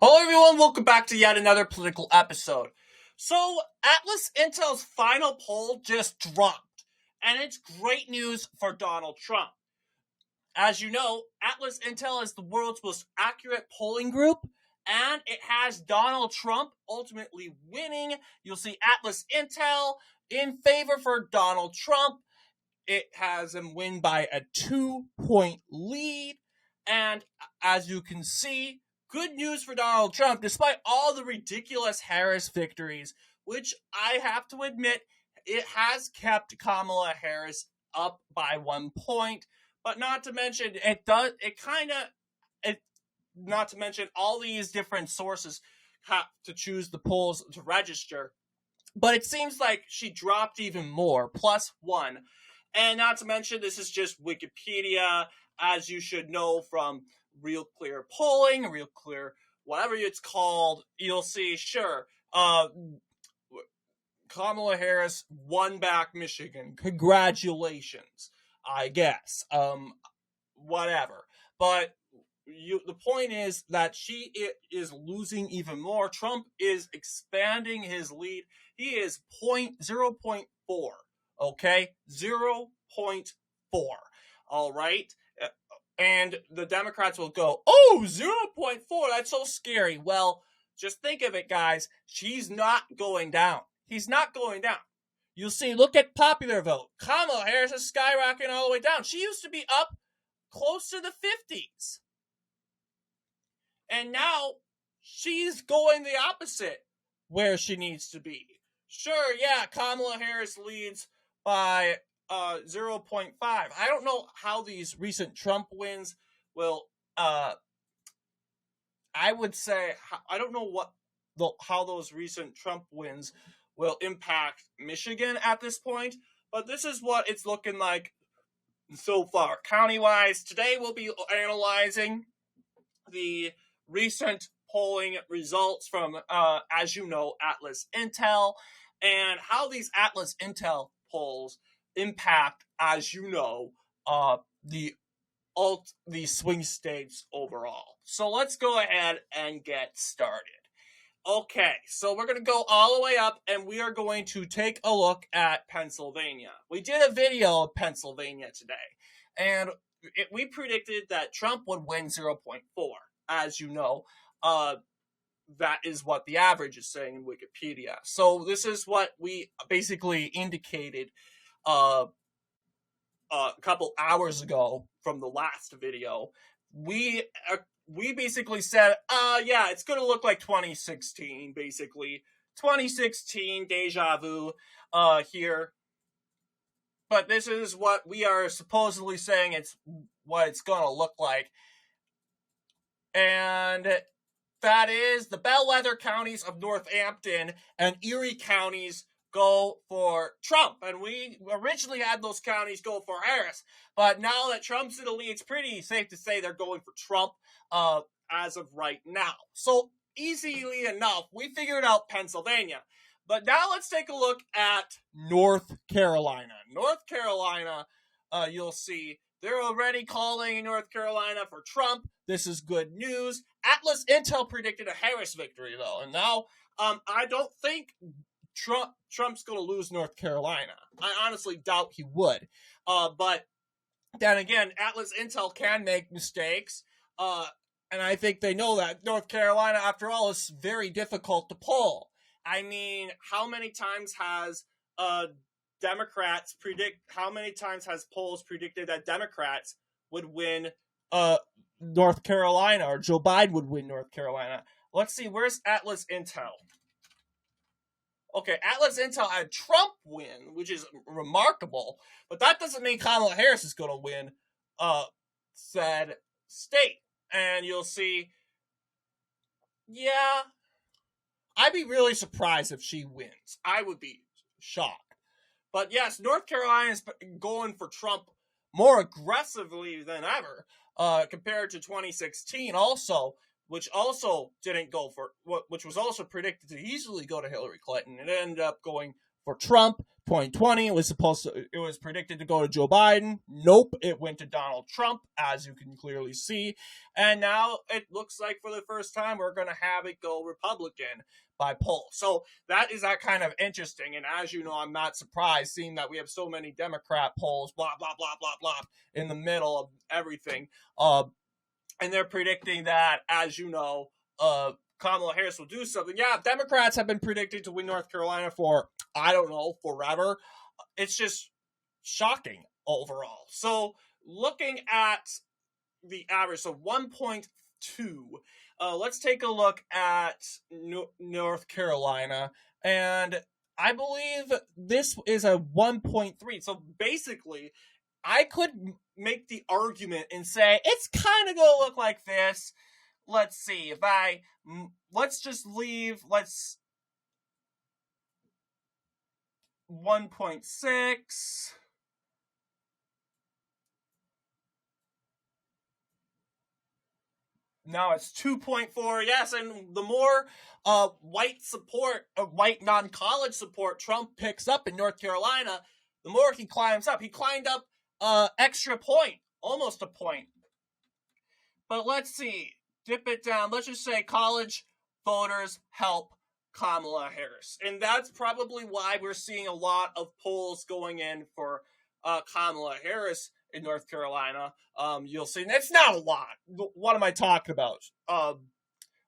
Hello everyone, welcome back to yet another political episode. So, Atlasintel's final poll just dropped, and it's great news for Donald Trump. As you know, Atlasintel is the world's most accurate polling group, and it has Donald Trump ultimately winning. You'll see Atlasintel in favor for Donald Trump. It has him win by a 2-point lead, and as you can see, good news for Donald Trump, despite all the ridiculous Harris victories, which I have to admit, it has kept Kamala Harris up by 1 point. But not to mention, not to mention all these different sources have to choose the polls to register. But it seems like she dropped even more, +1. And not to mention, this is just Wikipedia, as you should know from Real Clear Polling, Real Clear, whatever it's called. You'll see, sure, Kamala Harris won back Michigan. Congratulations, I guess. Whatever. But the point is that she is losing even more. Trump is expanding his lead. He is 0.4. Okay? 0.4. All right? And the Democrats will go, oh, 0.4, that's so scary. Well, just think of it, guys. She's not going down. He's not going down. You'll see, look at popular vote. Kamala Harris is skyrocketing all the way down. She used to be up close to the 50s. And now she's going the opposite where she needs to be. Sure, yeah, Kamala Harris leads by 0.5. I don't know how these recent Trump wins will, I would say, I don't know how those recent Trump wins will impact Michigan at this point, but this is what it's looking like so far. County-wise, today we'll be analyzing the recent polling results from, as you know, Atlasintel, and how these Atlasintel polls impact, as you know, the swing states overall. So let's go ahead and get started. Okay, so we're going to go all the way up, and we are going to take a look at Pennsylvania. We did a video of Pennsylvania today, and we predicted that Trump would win 0.4. As you know, that is what the average is saying in Wikipedia. So this is what we basically indicated a couple hours ago from the last video. We basically said, yeah, it's going to look like 2016, basically. 2016, deja vu here. But this is what we are supposedly saying it's what it's going to look like. And that is the bellwether counties of Northampton and Erie counties go for Trump. And we originally had those counties go for Harris. But now that Trump's in the lead, it's pretty safe to say they're going for Trump as of right now. So easily enough, we figured out Pennsylvania. But now let's take a look at North Carolina. North Carolina, you'll see, they're already calling in North Carolina for Trump. This is good news. Atlasintel predicted a Harris victory, though. And now I don't think Trump's going to lose North Carolina. I honestly doubt he would. But then again, Atlasintel can make mistakes. And I think they know that. North Carolina, after all, is very difficult to poll. I mean, how many times has polls predicted that Democrats would win North Carolina, or Joe Biden would win North Carolina? Let's see, where's Atlasintel? Okay, Atlasintel had Trump win, which is remarkable, but that doesn't mean Kamala Harris is going to win said state. And you'll see, yeah, I'd be really surprised if she wins. I would be shocked. But yes, North Carolina is going for Trump more aggressively than ever compared to 2016 also, which also didn't go for, which was also predicted to easily go to Hillary Clinton. It ended up going for Trump. 2020, it was predicted to go to Joe Biden. Nope, it went to Donald Trump, as you can clearly see. And now it looks like for the first time we're going to have it go Republican by poll. So that is that kind of interesting. And as you know, I'm not surprised seeing that we have so many Democrat polls, blah, blah, blah, blah, blah, in the middle of everything. And they're predicting that, as you know, Kamala Harris will do something. Yeah, Democrats have been predicted to win North Carolina for, I don't know, forever. It's just shocking overall. So looking at the average, so 1.2. Let's take a look at North Carolina. And I believe this is a 1.3. So basically, I could make the argument and say it's kind of going to look like this. Let's see, let's just leave, 1.6. Now it's 2.4. Yes, and the more white non-college support Trump picks up in North Carolina, the more he climbs up. He climbed up extra point, almost a point. But let's see. Dip it down. Let's just say college voters help Kamala Harris. And that's probably why we're seeing a lot of polls going in for Kamala Harris in North Carolina. You'll see. It's not a lot. What am I talking about?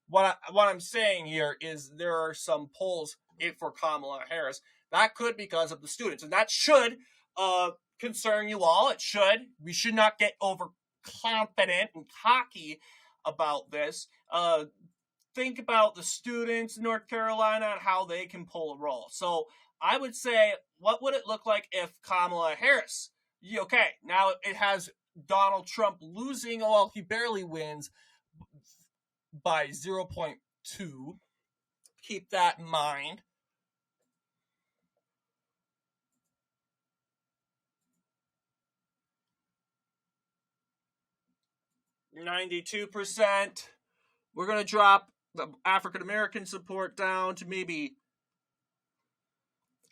What I'm saying here is there are some polls for Kamala Harris. That could be because of the students. And that should concern you all. It should. We should not get overconfident and cocky about this. Think about the students in North Carolina and how they can pull a role. So I would say, what would it look like if Kamala Harris? Okay, now it has Donald Trump losing. Well, he barely wins by 0.2. Keep that in mind. %. We're going to drop the African American support down to maybe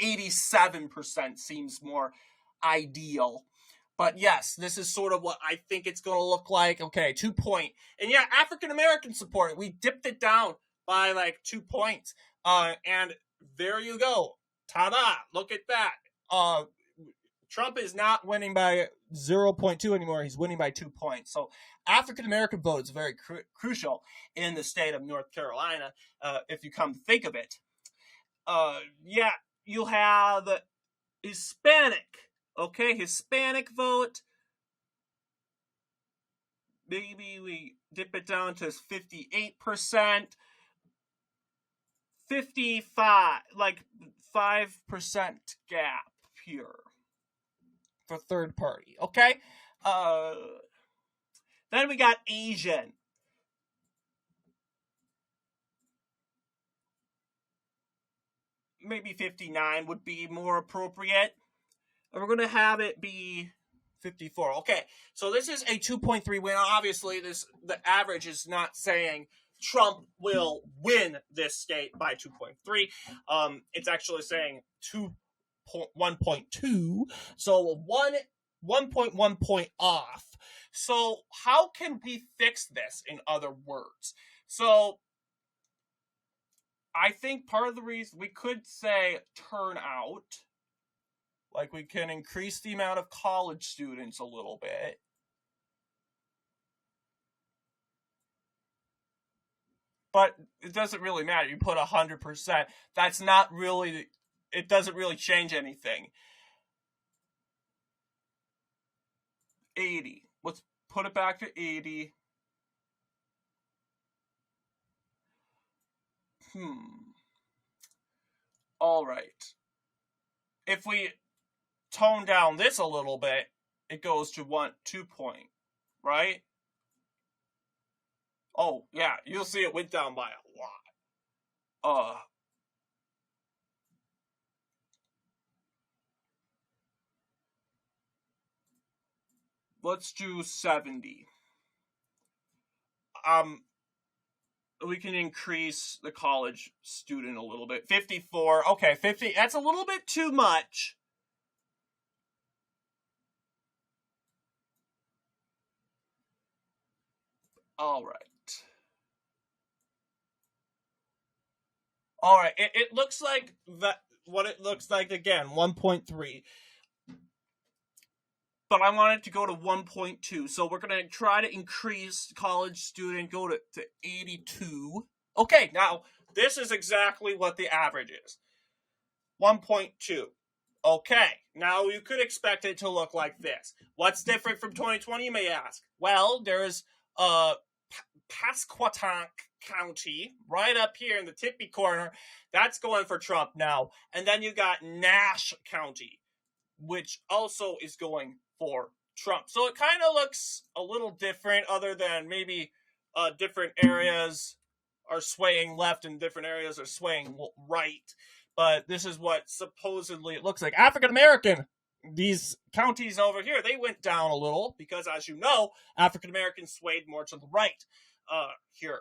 87% seems more ideal. But yes, this is sort of what I think it's going to look like. Okay, 2 point. And yeah, African American support, we dipped it down by like 2 points. And there you go. Ta-da! Look at that. Trump is not winning by 0.2 anymore. He's winning by 2 points. So African American vote is very crucial in the state of North Carolina, if you come to think of it. Yeah, you'll have Hispanic. Okay, Hispanic vote. Maybe we dip it down to 58%. 55, like 5% gap here for third party. Okay? Then we got Asian. Maybe 59 would be more appropriate. And we're going to have it be 54. Okay, so this is a 2.3 win. Obviously, the average is not saying Trump will win this state by 2.3. It's actually saying 1.2. So 1.1 point off. So how can we fix this, in other words? So I think part of the reason we could say turnout. Like, we can increase the amount of college students a little bit. But it doesn't really matter. You put 100%. That's not really, it doesn't really change anything. 80. Let's put it back to 80. All right. If we tone down this a little bit, it goes to 2 point, right? Oh, yeah, you'll see it went down by a lot. Let's do 70. we can increase the college student a little bit. 54. Okay, 50. That's a little bit too much. All right. All right. It looks like that. What it looks like again, 1.3. But I want it to go to 1.2. So we're going to try to increase college student, go to 82. Okay, now this is exactly what the average is. 1.2. Okay, now you could expect it to look like this. What's different from 2020, you may ask? Well, there's Pasquotank County right up here in the tippy corner. That's going for Trump now. And then you got Nash County, which also is going for Trump. So it kind of looks a little different, other than maybe different areas are swaying left and different areas are swaying right. But this is what supposedly it looks like. African American, these counties over here, they went down a little because, as you know, African Americans swayed more to the right here.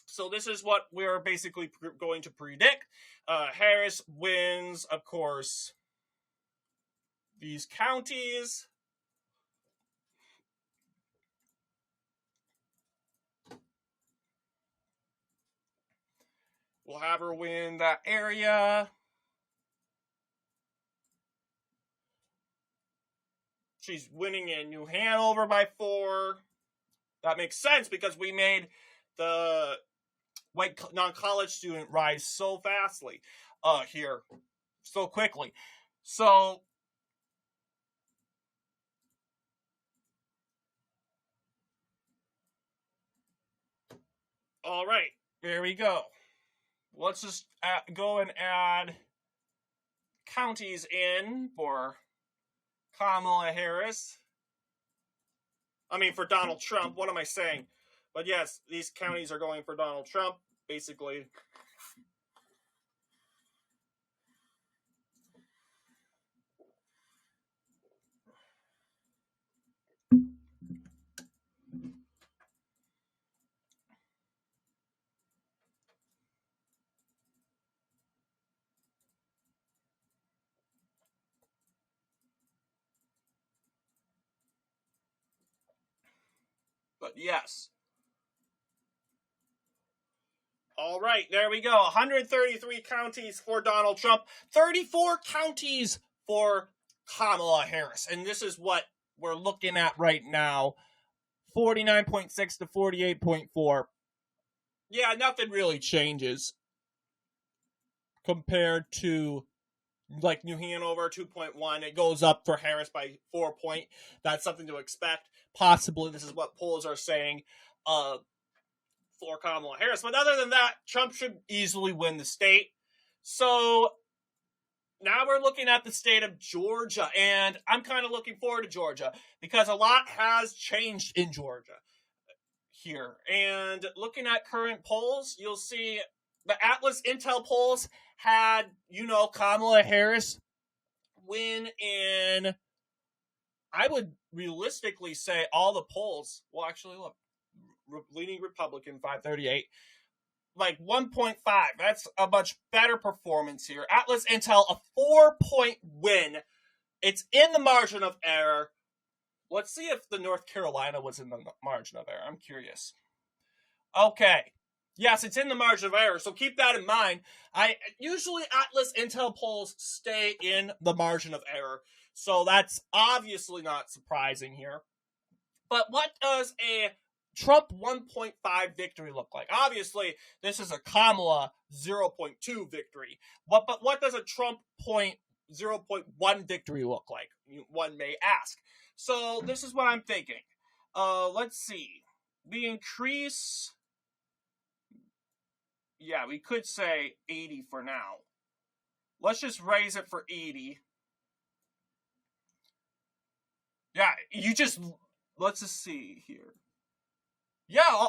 So this is what we're basically going to predict. Harris wins, of course, these counties. We'll have her win that area. She's winning in New Hanover by 4. That makes sense because we made the white non-college student rise so fastly here, so quickly. So all right, there we go. Let's just go and add counties in for Kamala Harris. I mean, for Donald Trump. What am I saying? But yes, these counties are going for Donald Trump, basically. But yes. All right, there we go. 133 counties for Donald Trump, 34 counties for Kamala Harris. And this is what we're looking at right now. 49.6 to 48.4. Yeah, nothing really changes compared to like New Hanover 2.1. It goes up for Harris by 4 point. That's something to expect. Possibly this is what polls are saying for Kamala Harris. But other than that, Trump should easily win the state. So now we're looking at the state of Georgia, and I'm kind of looking forward to Georgia because a lot has changed in Georgia here. And looking at current polls, you'll see the Atlasintel polls had, Kamala Harris win in, I would realistically say all the polls. Well, actually, look, leaning Republican, 538. Like 1.5. That's a much better performance here. Atlasintel, a 4-point win. It's in the margin of error. Let's see if the North Carolina was in the margin of error. I'm curious. Okay. Yes, it's in the margin of error, so keep that in mind. Usually Atlasintel polls stay in the margin of error, so that's obviously not surprising here. But what does a Trump 1.5 victory look like? Obviously, this is a Kamala 0.2 victory. But what does a Trump 0.1 victory look like? One may ask. So this is what I'm thinking. Let's see. We increase. Yeah, we could say 80 for now. Let's just raise it for 80. Yeah, let's just see here. Yeah,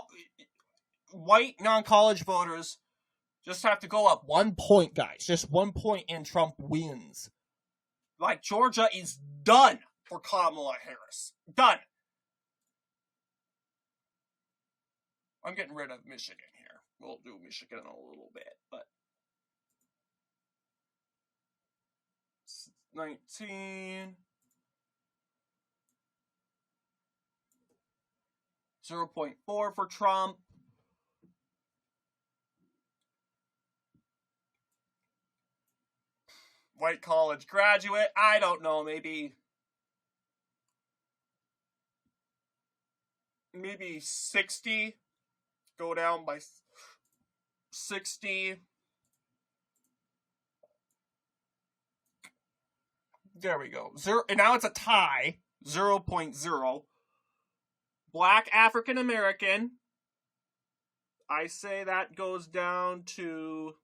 white non-college voters just have to go up 1 point, guys. Just 1 point and Trump wins. Like, Georgia is done for Kamala Harris. Done. I'm getting rid of Michigan here. We'll do Michigan in a little bit, but 19. 0.4 for Trump. White college graduate, I don't know, maybe 60. Go down by 60. There we go. And now it's a tie. 0.0. Black African American. I say that goes down to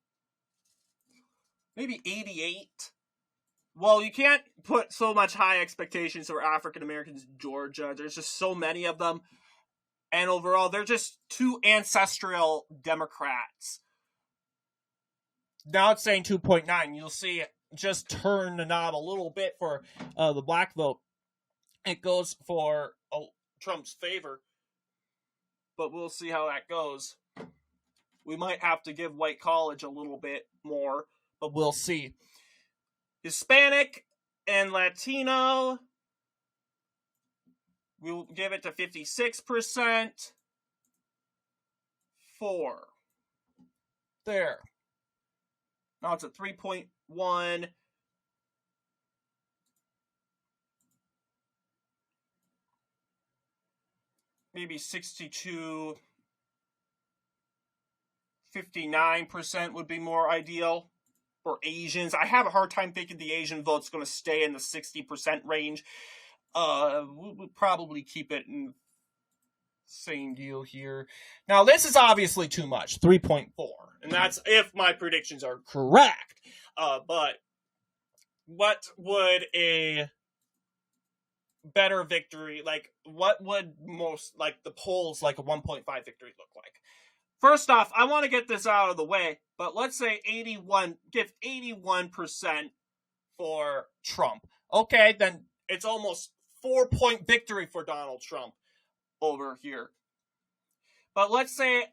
maybe 88. Well, you can't put so much high expectations for African Americans in Georgia. There's just so many of them. And overall, they're just two ancestral Democrats. Now it's saying 2.9. You'll see it just turn the knob a little bit for the black vote. It goes for Trump's favor. But we'll see how that goes. We might have to give white college a little bit more, but we'll see. Hispanic and Latino, we'll give it to 56%. 4. There. Now it's at 3.1. Maybe 62. 59% would be more ideal for Asians. I have a hard time thinking the Asian vote's going to stay in the 60% range. We'll probably keep it in same deal here. Now, this is obviously too much, 3.4. And that's if my predictions are correct. But what would a better victory, like, what would most, like, the polls, like a 1.5 victory look like? First off, I want to get this out of the way, but let's say 81% for Trump. Okay, then it's almost 4-point victory for Donald Trump over here. But let's say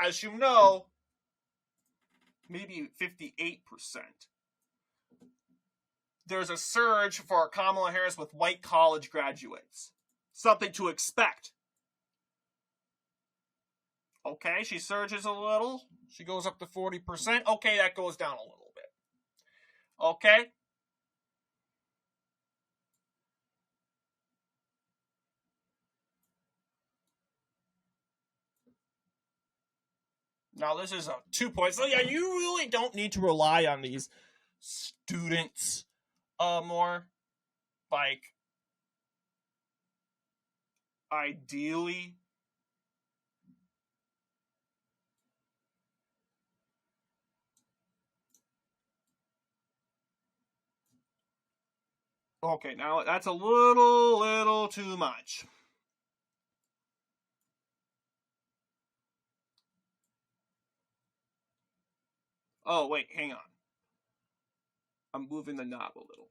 as you know, maybe 58%. There's a surge for Kamala Harris with white college graduates. Something to expect. Okay, she surges a little. She goes up to 40%. Okay, that goes down a little bit. Okay. Now, this is a 2 points. So, yeah, you really don't need to rely on these students more. Like, ideally, okay, now that's a little too much. Oh, wait, hang on. I'm moving the knob a little.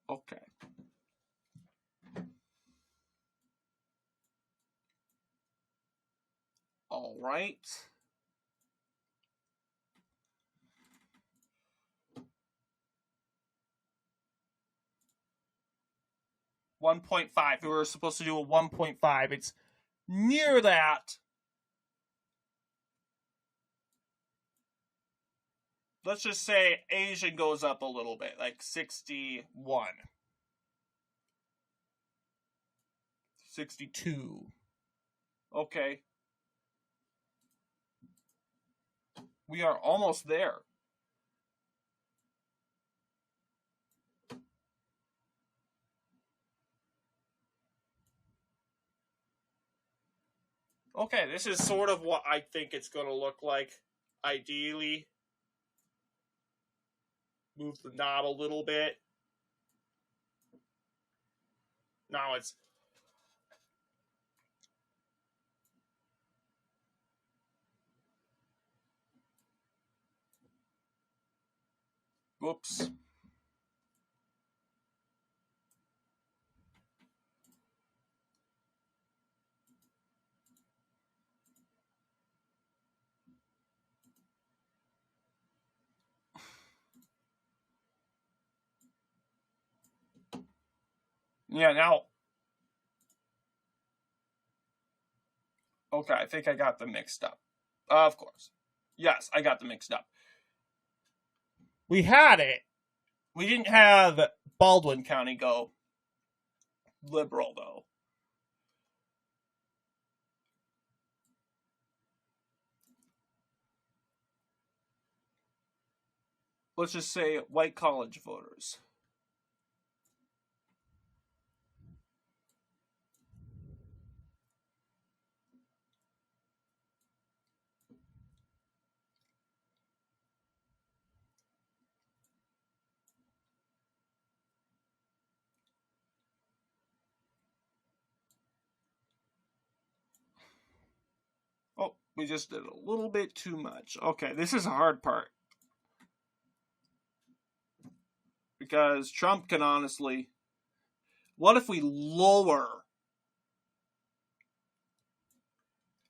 Okay. All right. $1.5. We were supposed to do a 1.5. It's near that. Let's just say Asian goes up a little bit, like 61. 62. Okay. We are almost there. Okay, this is sort of what I think it's going to look like. Ideally, move the knob a little bit. now it's... Whoops. Yeah, now... Okay, I think I got them mixed up. Of course. Yes, I got them mixed up. We had it. We didn't have Baldwin County go liberal, though. Let's just say white college voters. Oh, we just did a little bit too much. Okay, this is a hard part. Because Trump can honestly... What if we lower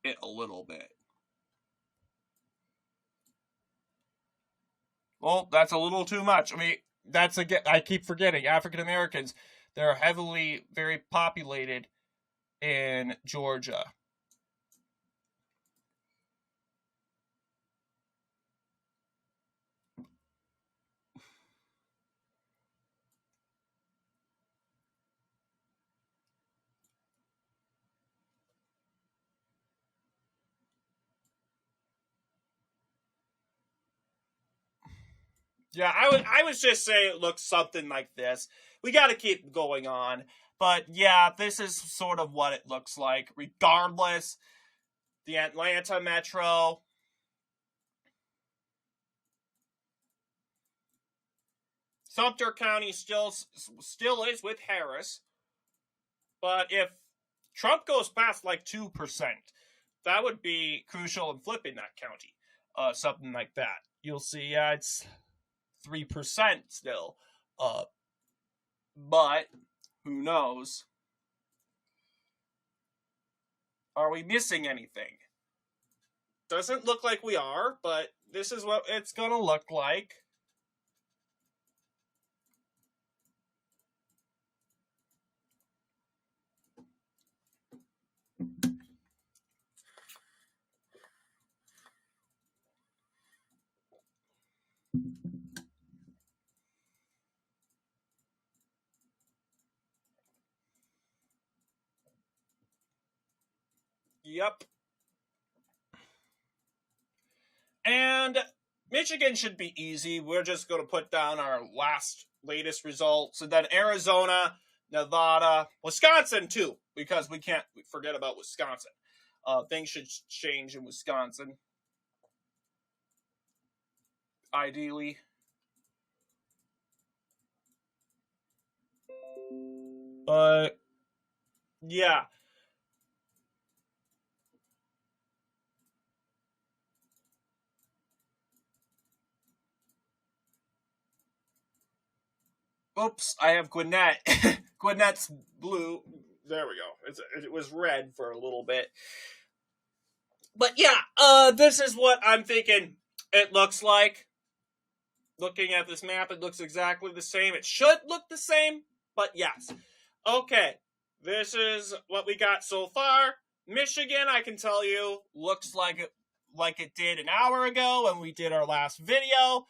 it a little bit? Well, that's a little too much. I mean, that's again, I keep forgetting, African Americans, they're heavily, very populated in Georgia. Yeah, I would just say it looks something like this. We got to keep going on. But yeah, this is sort of what it looks like. Regardless, the Atlanta Metro... Sumter County still is with Harris. But if Trump goes past like 2%, that would be crucial in flipping that county. Something like that. You'll see, it's 3% still. But who knows? Are we missing anything? Doesn't look like we are, but this is what it's going to look like. Yep. And Michigan should be easy. We're just going to put down our latest results. And then Arizona, Nevada, Wisconsin, too, because we can't forget about Wisconsin. Things should change in Wisconsin. Ideally. But, yeah. Oops, I have Gwinnett. Gwinnett's blue. There we go. It was red for a little bit. But yeah, this is what I'm thinking it looks like. Looking at this map, it looks exactly the same. It should look the same, but yes. Okay, this is what we got so far. Michigan, I can tell you, looks like it did an hour ago when we did our last video.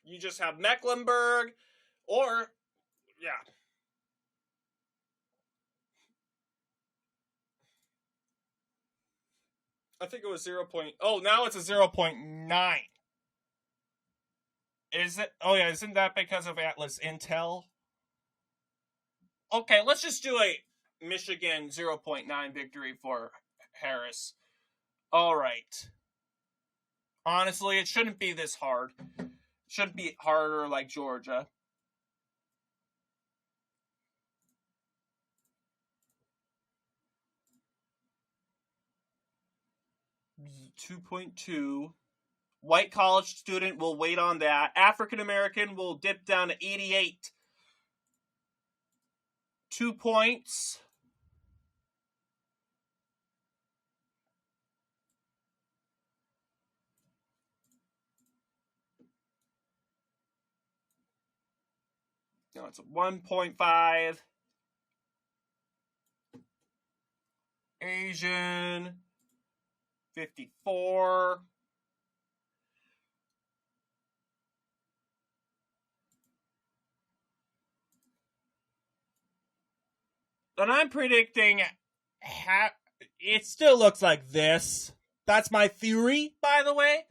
You just have Mecklenburg, or, yeah. I think it was 0. Oh, now it's a 0.9. Is it? Oh, yeah, isn't that because of Atlasintel? Okay, let's just do a Michigan 0.9 victory for Harris. All right. Honestly, it shouldn't be this hard. It shouldn't be harder like Georgia. $2.2. White college student will wait on that. African American will dip down to 88. 2 points. No, it's a 1.5. Asian 54. And I'm predicting it still looks like this. That's my theory, by the way.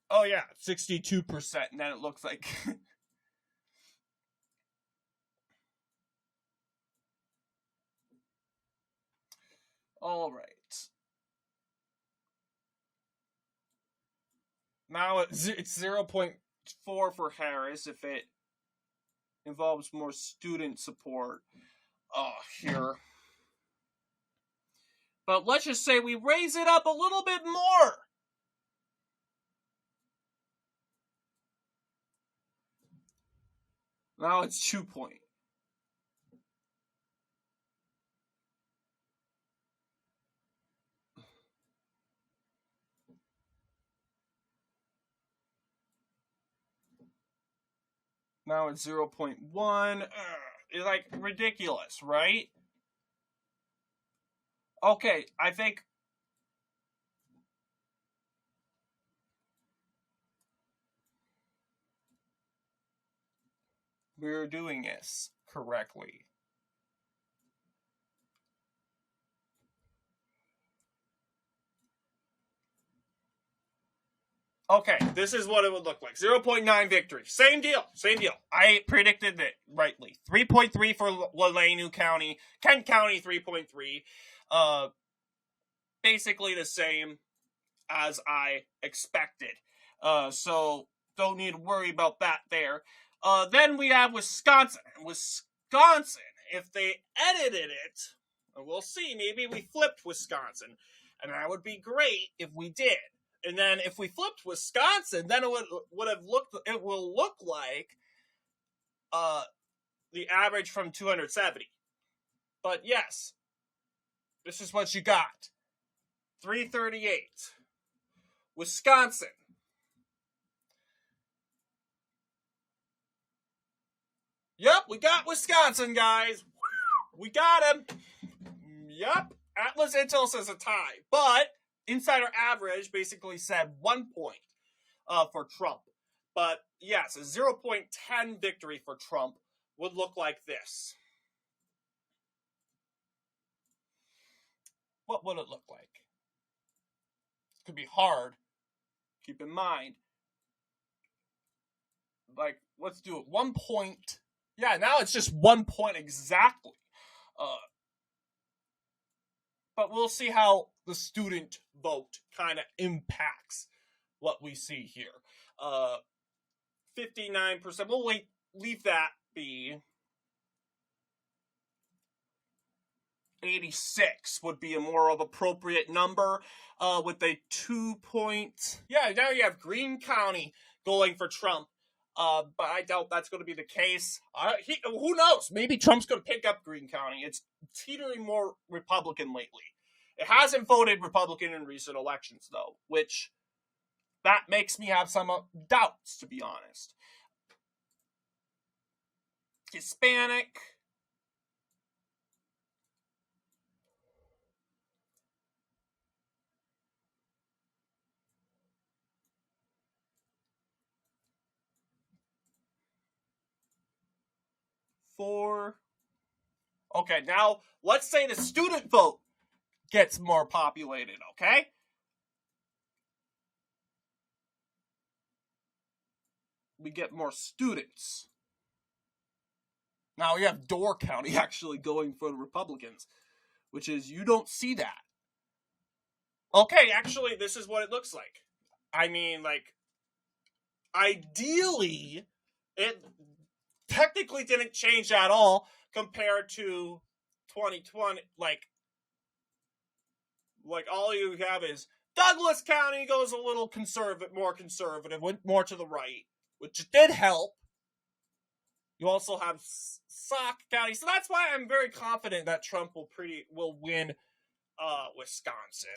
Oh, yeah, 62%. And then it looks like... All right. Now it's 0.4 for Harris if it involves more student support here. But let's just say we raise it up a little bit more. Now it's 2 points. Now it's 0.1. It's like ridiculous, right? Okay, I think we're doing this correctly. Okay, this is what it would look like. 0.9 victory. Same deal. I predicted it rightly. 3.3 for Lalanu County. Kent County, 3.3. Basically the same as I expected. So don't need to worry about that there. Then we have Wisconsin. Wisconsin, if they edited it, we'll see. Maybe we flipped Wisconsin. And that would be great if we did. And then if we flipped Wisconsin, then it will look like the average from 270. But yes, this is what you got. 338. Wisconsin. Yep, we got Wisconsin, guys. We got him. Yep. Atlasintel says a tie. But Insider Average basically said 1 point for Trump. But yes, a 0.10 victory for Trump would look like this. What would it look like? It could be hard. Keep in mind. Like, let's do it. 1 point. Yeah, now it's just 1 point exactly. But we'll see how the student vote kind of impacts what we see here. 59%. We'll leave that be. 86 would be a more of appropriate number with a 2 point. Yeah, now you have Greene County going for Trump. But I doubt that's going to be the case. Who knows? Maybe Trump's going to pick up Greene County. It's teetering more Republican lately. It hasn't voted Republican in recent elections, though, which that makes me have some doubts, to be honest. Hispanic. Four. Okay, now let's say the student vote gets more populated, okay? we get more students. Now we have Door County actually going for the Republicans, which is, you don't see that. Okay, actually, this is what it looks like. I mean, like, ideally, it technically didn't change at all compared to 2020. Like all you have is Douglas County goes a little more conservative, went more to the right, which did help. You also have Sauk County, so that's why I'm very confident that Trump will win Wisconsin.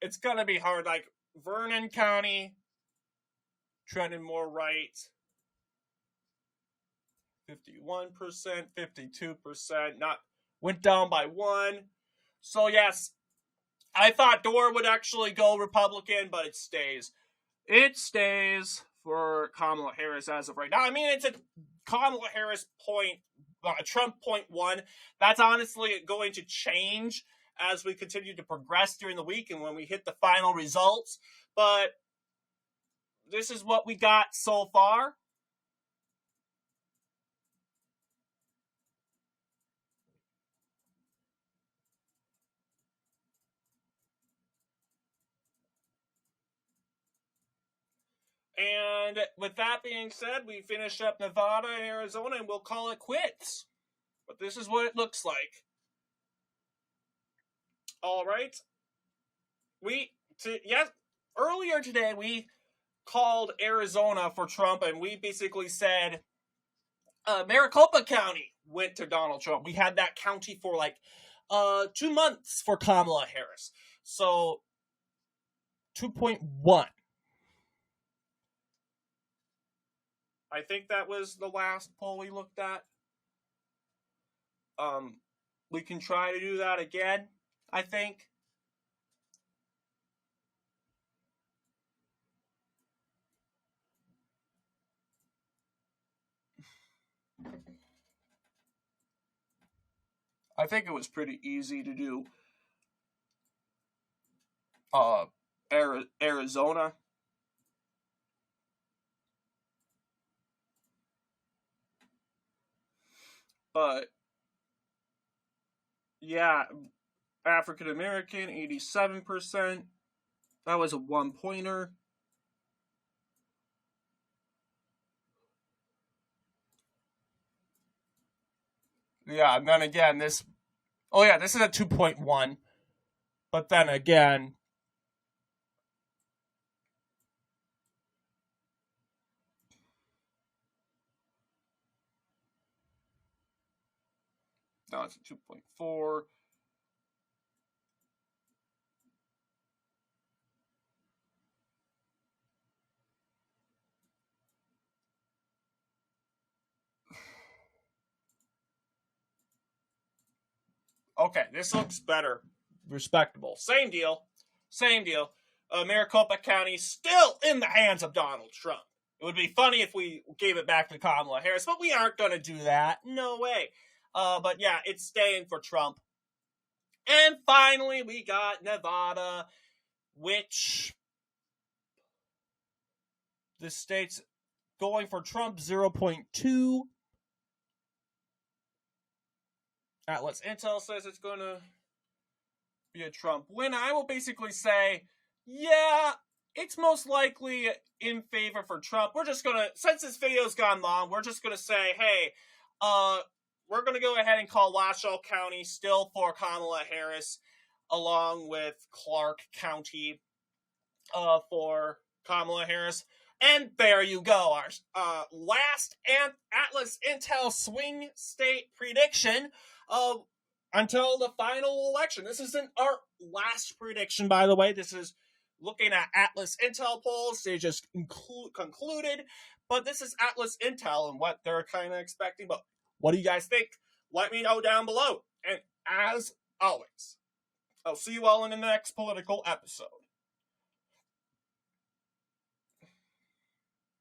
It's gonna be hard. Like Vernon County, trending more right. 51%, 52%, went down by 1. So yes, I thought Door would actually go Republican, but it stays. It stays for Kamala Harris as of right now. I mean, it's a Kamala Harris Trump 0.1. That's honestly going to change as we continue to progress during the week and when we hit the final results. But this is what we got so far. And with that being said, we finish up Nevada and Arizona, and we'll call it quits. But this is what it looks like. All right. Earlier today, we called Arizona for Trump, and we basically said Maricopa County went to Donald Trump. We had that county for 2 months for Kamala Harris. So 2.1. I think that was the last poll we looked at. We can try to do that again, I think. I think it was pretty easy to do Arizona. But yeah, African American, 87%. That was a 1-pointer. Yeah, and then again, this is a 2.1. But then again, now it's a 2.4. Okay, this looks better. Respectable. Same deal. Maricopa County still in the hands of Donald Trump. It would be funny if we gave it back to Kamala Harris, but we aren't going to do that. No way. But yeah, it's staying for Trump. And finally, we got Nevada, which the state's going for Trump 0.2. Atlasintel says it's going to be a Trump win. I will basically say, yeah, it's most likely in favor for Trump. We're just going to, since this video's gone long, we're just going to say, hey, we're going to go ahead and call Washoe County still for Kamala Harris, along with Clark County for Kamala Harris. And there you go, our last Atlasintel swing state prediction until the final election. This isn't our last prediction, by the way. This is looking at Atlasintel polls. They just concluded, but this is Atlasintel and what they're kind of expecting. But what do you guys think? Let me know down below. And as always, I'll see you all in the next political episode.